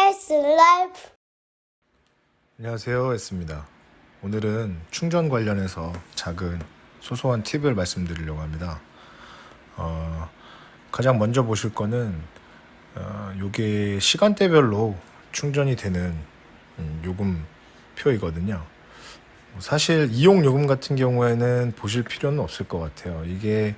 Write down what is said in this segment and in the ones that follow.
S 라이프. 안녕하세요, S입니다. 오늘은 충전 관련해서 작은 소소한 팁을 말씀드리려고 합니다. 가장 먼저 보실 거는 요게 시간대별로 충전이 되는 요금표이거든요. 사실 이용 요금 같은 경우에는 보실 필요는 없을 것 같아요. 이게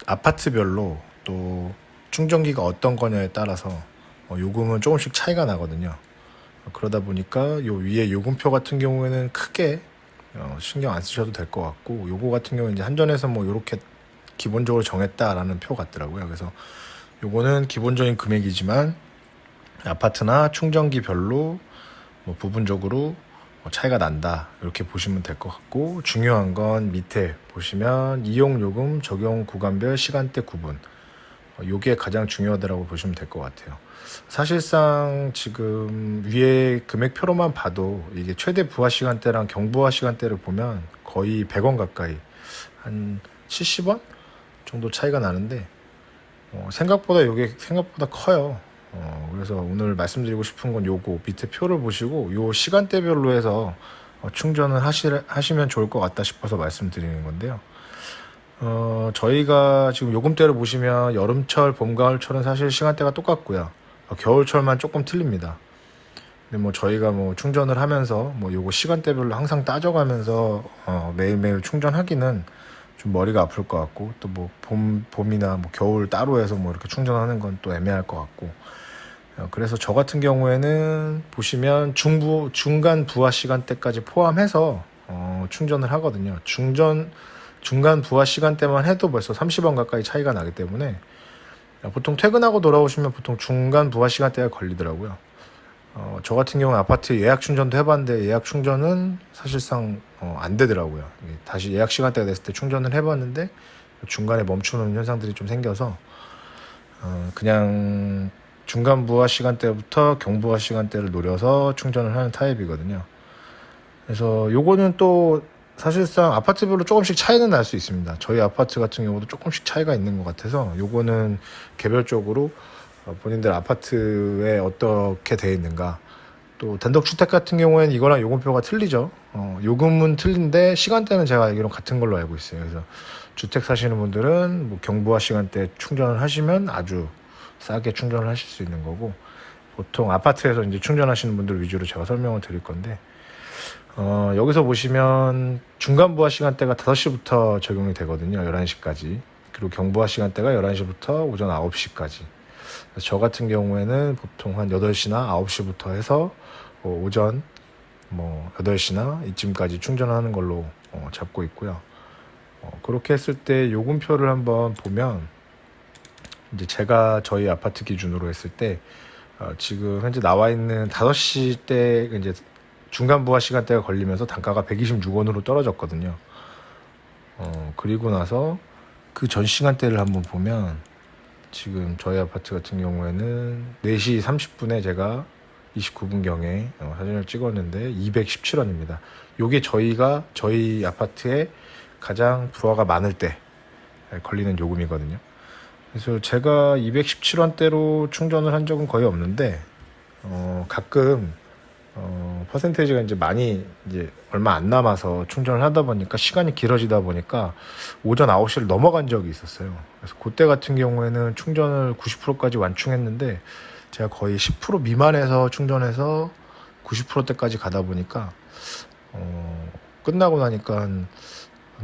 아파트별로 또 충전기가 어떤 거냐에 따라서 요금은 조금씩 차이가 나거든요. 그러다 보니까 요 위에 요금표 같은 경우에는 크게 신경 안 쓰셔도 될 것 같고, 요거 같은 경우는 이제 한전에서 뭐 요렇게 기본적으로 정했다라는 표 같더라고요. 그래서 요거는 기본적인 금액이지만 아파트나 충전기별로 뭐 부분적으로 차이가 난다, 이렇게 보시면 될 것 같고, 중요한 건 밑에 보시면 이용요금 적용 구간별 시간대 구분, 요게 가장 중요하다고 보시면 될 것 같아요. 사실상 지금 위에 금액표로만 봐도 이게 최대 부하 시간대랑 경부하 시간대를 보면 거의 100원 가까이, 한 70원 정도 차이가 나는데 생각보다 이게 생각보다 커요. 그래서 오늘 말씀드리고 싶은 건 요거 밑에 표를 보시고 요 시간대별로 해서 충전을 하시면 좋을 것 같다 싶어서 말씀드리는 건데요. 저희가 지금 요금대를 보시면 여름철, 봄, 가을철은 사실 시간대가 똑같고요. 겨울철만 조금 틀립니다. 근데 뭐 저희가 뭐 충전을 하면서 뭐 요거 시간대별로 항상 따져가면서 매일매일 충전하기는 좀 머리가 아플 것 같고, 또 뭐 봄이나 뭐 겨울 따로 해서 뭐 이렇게 충전하는 건 또 애매할 것 같고, 그래서 저 같은 경우에는 보시면 중간 부하 시간대까지 포함해서 충전을 하거든요. 중간 부하 시간대만 해도 벌써 30원 가까이 차이가 나기 때문에 보통 퇴근하고 돌아오시면 보통 중간 부하 시간대가 걸리더라고요. 저 같은 경우는 아파트 예약 충전도 해봤는데 예약 충전은 사실상 안 되더라고요. 다시 예약 시간대가 됐을 때 충전을 해봤는데 중간에 멈추는 현상들이 좀 생겨서 그냥 중간 부하 시간대부터 경부하 시간대를 노려서 충전을 하는 타입이거든요. 그래서 요거는 또 사실상 아파트별로 조금씩 차이는 날 수 있습니다. 저희 아파트 같은 경우도 조금씩 차이가 있는 것 같아서 요거는 개별적으로 본인들 아파트에 어떻게 되어 있는가, 또 단독주택 같은 경우에는 이거랑 요금표가 틀리죠. 요금은 틀린데 시간대는 제가 알기로는 같은 걸로 알고 있어요. 그래서 주택 사시는 분들은 뭐 경부하 시간대 충전을 하시면 아주 싸게 충전을 하실 수 있는 거고, 보통 아파트에서 이제 충전하시는 분들 위주로 제가 설명을 드릴 건데, 여기서 보시면 중간 부하 시간대가 5시부터 적용이 되거든요. 11시까지. 그리고 경부하 시간대가 11시부터 오전 9시까지. 저 같은 경우에는 보통 한 8시나 9시부터 해서 오전 8시나 이쯤까지 충전하는 걸로 잡고 있고요. 그렇게 했을 때 요금표를 한번 보면, 이제 제가 저희 아파트 기준으로 했을 때 지금 현재 나와 있는 5시 때 이제 중간 부하 시간대가 걸리면서 단가가 126원으로 떨어졌거든요. 그리고 나서 그 전 시간대를 한번 보면, 지금 저희 아파트 같은 경우에는 4시 30분에 제가 29분경에 사진을 찍었는데 217원입니다. 요게 저희 아파트에 가장 부하가 많을 때 걸리는 요금이거든요. 그래서 제가 217원대로 충전을 한 적은 거의 없는데, 가끔 퍼센테이지가 이제 많이 이제 얼마 안 남아서 충전을 하다 보니까 시간이 길어지다 보니까 오전 9시를 넘어간 적이 있었어요. 그래서 그때 같은 경우에는 충전을 90%까지 완충했는데 제가 거의 10% 미만에서 충전해서 90%대까지 가다 보니까 끝나고 나니까 한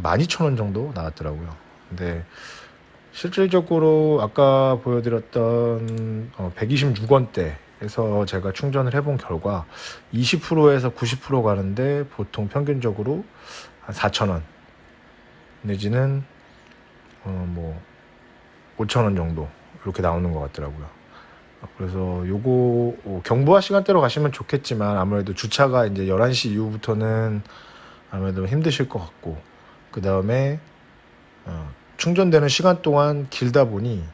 12,000원 정도 나왔더라고요. 근데 실질적으로 아까 보여드렸던 126원대에서 제가 충전을 해본 결과 20%에서 90% 가는데 보통 평균적으로 한 4,000원 내지는 5,000원 정도 이렇게 나오는 것 같더라고요. 그래서 요거 경부하 시간대로 가시면 좋겠지만 아무래도 주차가 이제 11시 이후부터는 아무래도 힘드실 것 같고, 그 다음에 충전되는 시간 동안 길다 보니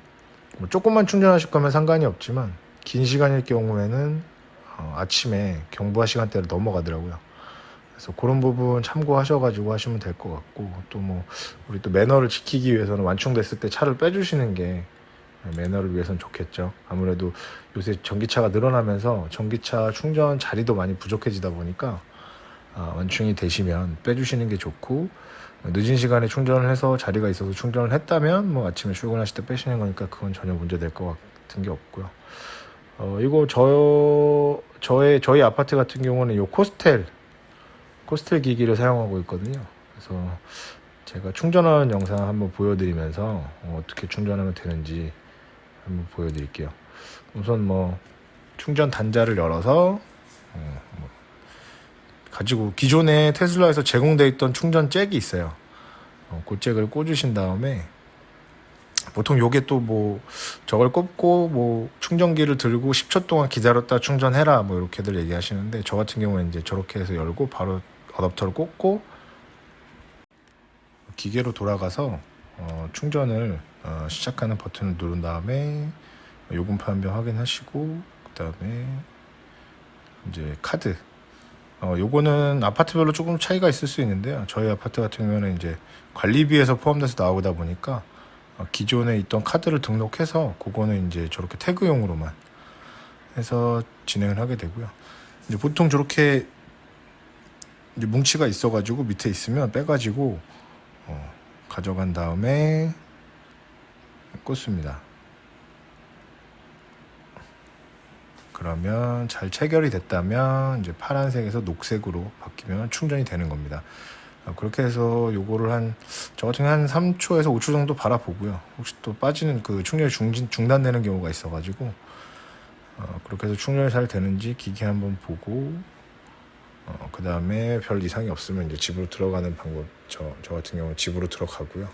뭐 조금만 충전하실 거면 상관이 없지만 긴 시간일 경우에는 아침에 경부하 시간대를 넘어가더라고요. 그래서 그런 부분 참고하셔가지고 하시면 될 것 같고, 또 뭐 우리 또 매너를 지키기 위해서는 완충됐을 때 차를 빼주시는 게 매너를 위해선 좋겠죠. 아무래도 요새 전기차가 늘어나면서 전기차 충전 자리도 많이 부족해지다 보니까 완충이 되시면 빼주시는 게 좋고, 늦은 시간에 충전을 해서 자리가 있어서 충전을 했다면 뭐 아침에 출근하실 때 빼시는 거니까 그건 전혀 문제될 것 같은 게 없고요. 이거 저희 아파트 같은 경우는 요 코스텔 기기를 사용하고 있거든요. 그래서 제가 충전하는 영상 한번 보여드리면서 어떻게 충전하면 되는지 한번 보여드릴게요. 우선 뭐 충전 단자를 열어서 가지고 기존에 테슬라에서 제공되어 있던 충전 잭이 있어요. 그 잭을 꽂으신 다음에 보통 요게 또 뭐 저걸 꽂고 뭐 충전기를 들고 10초 동안 기다렸다 충전해라 뭐 이렇게들 얘기하시는데, 저 같은 경우는 이제 저렇게 해서 열고 바로 어댑터를 꽂고 기계로 돌아가서 충전을 시작하는 버튼을 누른 다음에 요금표 한 번 확인하시고, 그 다음에 이제 카드. 요거는 아파트별로 조금 차이가 있을 수 있는데요. 저희 아파트 같은 경우는 이제 관리비에서 포함돼서 나오다 보니까 기존에 있던 카드를 등록해서 그거는 이제 저렇게 태그용으로만 해서 진행을 하게 되고요. 이제 보통 저렇게 이제 뭉치가 있어가지고 밑에 있으면 빼가지고 가져간 다음에 꽂습니다. 그러면 잘 체결이 됐다면 이제 파란색에서 녹색으로 바뀌면 충전이 되는 겁니다. 그렇게 해서 요거를 저 같은 경우는 한 3초에서 5초 정도 바라보고요. 혹시 또 빠지는 그 충전이 중단되는 경우가 있어가지고 그렇게 해서 충전이 잘 되는지 기계 한번 보고, 그 다음에 별 이상이 없으면 이제 집으로 들어가는 방법. 저 같은 경우는 집으로 들어가고요.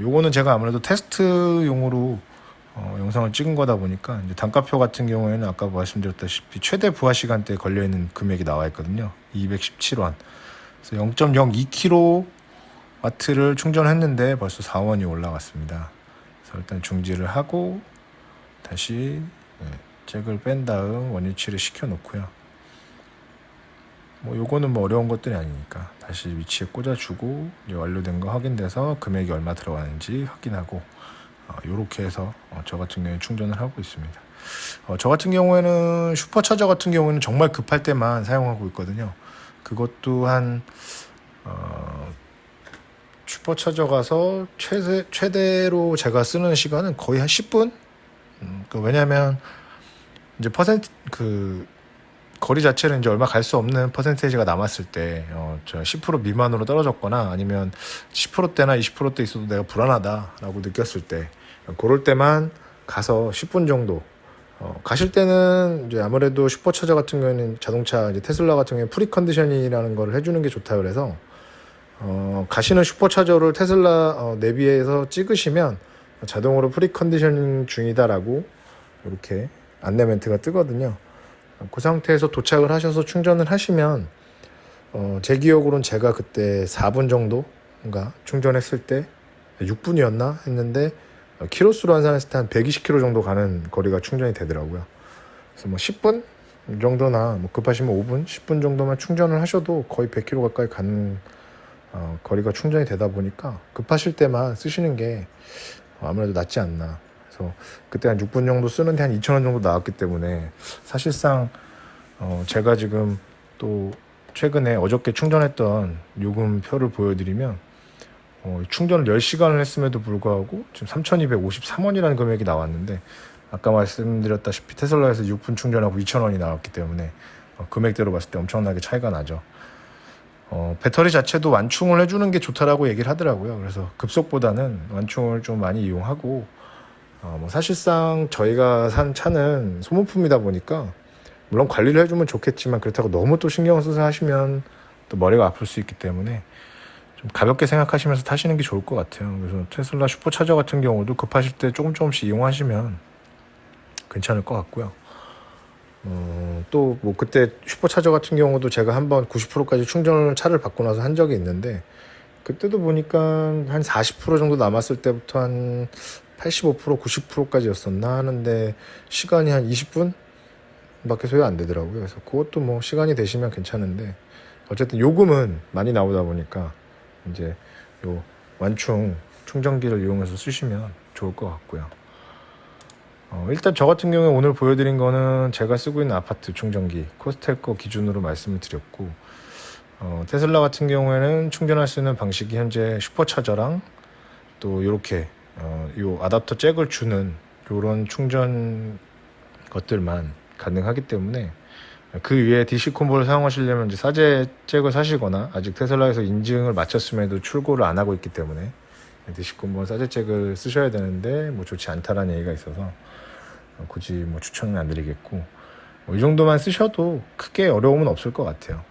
요거는 제가 아무래도 테스트용으로 영상을 찍은 거다 보니까 이제 단가표 같은 경우에는 아까 말씀드렸다시피 최대 부하 시간대에 걸려 있는 금액이 나와 있거든요. 217원. 그래서 0.2kW를 충전했는데 벌써 4원이 올라갔습니다. 그래서 일단 중지를 하고 다시 잭을 뺀 다음 원위치를 시켜 놓고요. 뭐 요거는 뭐 어려운 것들이 아니니까 다시 위치에 꽂아주고 이제 완료된 거 확인돼서 금액이 얼마 들어가는지 확인하고 요렇게 해서 저 같은 경우에 충전을 하고 있습니다. 저 같은 경우에는 슈퍼차저 같은 경우에는 정말 급할 때만 사용하고 있거든요. 그것도 슈퍼차저 가서 최대로 제가 쓰는 시간은 거의 한 10분? 왜냐면 이제 거리 자체는 이제 얼마 갈 수 없는 퍼센테이지가 남았을 때, 10% 미만으로 떨어졌거나 아니면 10%대나 20%대 있어도 내가 불안하다라고 느꼈을 때, 그럴 때만 가서 10분 정도. 가실 때는 이제 아무래도 슈퍼차저 같은 경우에는 자동차 이제 테슬라 같은 경우에 프리컨디셔닝이라는 걸 해주는 게 좋다 그래서 가시는 슈퍼차저를 테슬라 내비에서 찍으시면 자동으로 프리컨디셔닝 중이다라고 이렇게 안내 멘트가 뜨거든요. 그 상태에서 도착을 하셔서 충전을 하시면 제 기억으로는 제가 그때 4분 정도인가 충전했을 때 6분이었나 했는데 키로수로 환산했을 때 한 120km 정도 가는 거리가 충전이 되더라고요. 그래서 뭐 10분 정도나 뭐 급하시면 5분, 10분 정도만 충전을 하셔도 거의 100km 가까이 가는 거리가 충전이 되다 보니까 급하실 때만 쓰시는 게 아무래도 낫지 않나. 그래서 그때 한 6분 정도 쓰는데 한 2,000원 정도 나왔기 때문에 사실상 제가 지금 또 최근에 어저께 충전했던 요금표를 보여드리면 충전을 10시간을 했음에도 불구하고 지금 3,253원이라는 금액이 나왔는데, 아까 말씀드렸다시피 테슬라에서 6분 충전하고 2,000원이 나왔기 때문에 금액대로 봤을 때 엄청나게 차이가 나죠. 배터리 자체도 완충을 해주는 게 좋다라고 얘기를 하더라고요. 그래서 급속보다는 완충을 좀 많이 이용하고, 뭐 사실상 저희가 산 차는 소모품이다 보니까 물론 관리를 해주면 좋겠지만 그렇다고 너무 또 신경을 써서 하시면 또 머리가 아플 수 있기 때문에 좀 가볍게 생각하시면서 타시는 게 좋을 것 같아요. 그래서 테슬라 슈퍼차저 같은 경우도 급하실 때 조금씩 이용하시면 괜찮을 것 같고요. 또 뭐 그때 슈퍼차저 같은 경우도 제가 한번 90%까지 충전을 차를 받고 나서 한 적이 있는데, 그때도 보니까 한 40% 정도 남았을 때부터 한 85%, 90%까지였었나 하는데 시간이 한 20분 밖에 소요 안 되더라고요. 그래서 그것도 뭐 시간이 되시면 괜찮은데, 어쨌든 요금은 많이 나오다 보니까 이제 요 완충 충전기를 이용해서 쓰시면 좋을 것 같고요. 일단 저 같은 경우에 오늘 보여드린 거는 제가 쓰고 있는 아파트 충전기 코스텔 거 기준으로 말씀을 드렸고, 테슬라 같은 경우에는 충전할 수 있는 방식이 현재 슈퍼차저랑 또 이렇게 요 아답터 잭을 주는 요런 충전 것들만 가능하기 때문에, 그 위에 DC 콤보를 사용하시려면 이제 사제 잭을 사시거나, 아직 테슬라에서 인증을 마쳤음에도 출고를 안 하고 있기 때문에 DC 콤보 사제 잭을 쓰셔야 되는데 뭐 좋지 않다라는 얘기가 있어서 굳이 뭐 추천은 안 드리겠고, 이 정도만 쓰셔도 크게 어려움은 없을 것 같아요.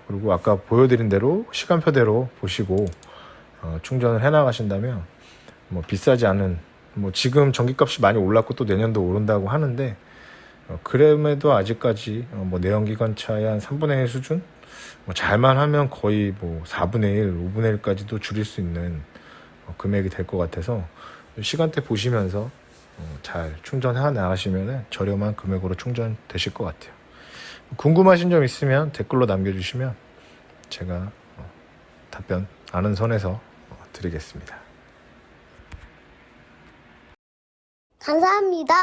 그리고 아까 보여드린 대로 시간표대로 보시고 충전을 해 나가신다면 뭐 비싸지 않은, 뭐 지금 전기값이 많이 올랐고 또 내년도 오른다고 하는데, 그럼에도 아직까지 뭐 내연기관차의 한 3분의 1 수준? 뭐 잘만 하면 거의 뭐 4분의 1, 5분의 1까지도 줄일 수 있는 금액이 될 것 같아서, 시간대 보시면서 잘 충전해 나가시면 저렴한 금액으로 충전되실 것 같아요. 궁금하신 점 있으면 댓글로 남겨주시면 제가 답변 아는 선에서 드리겠습니다. 감사합니다.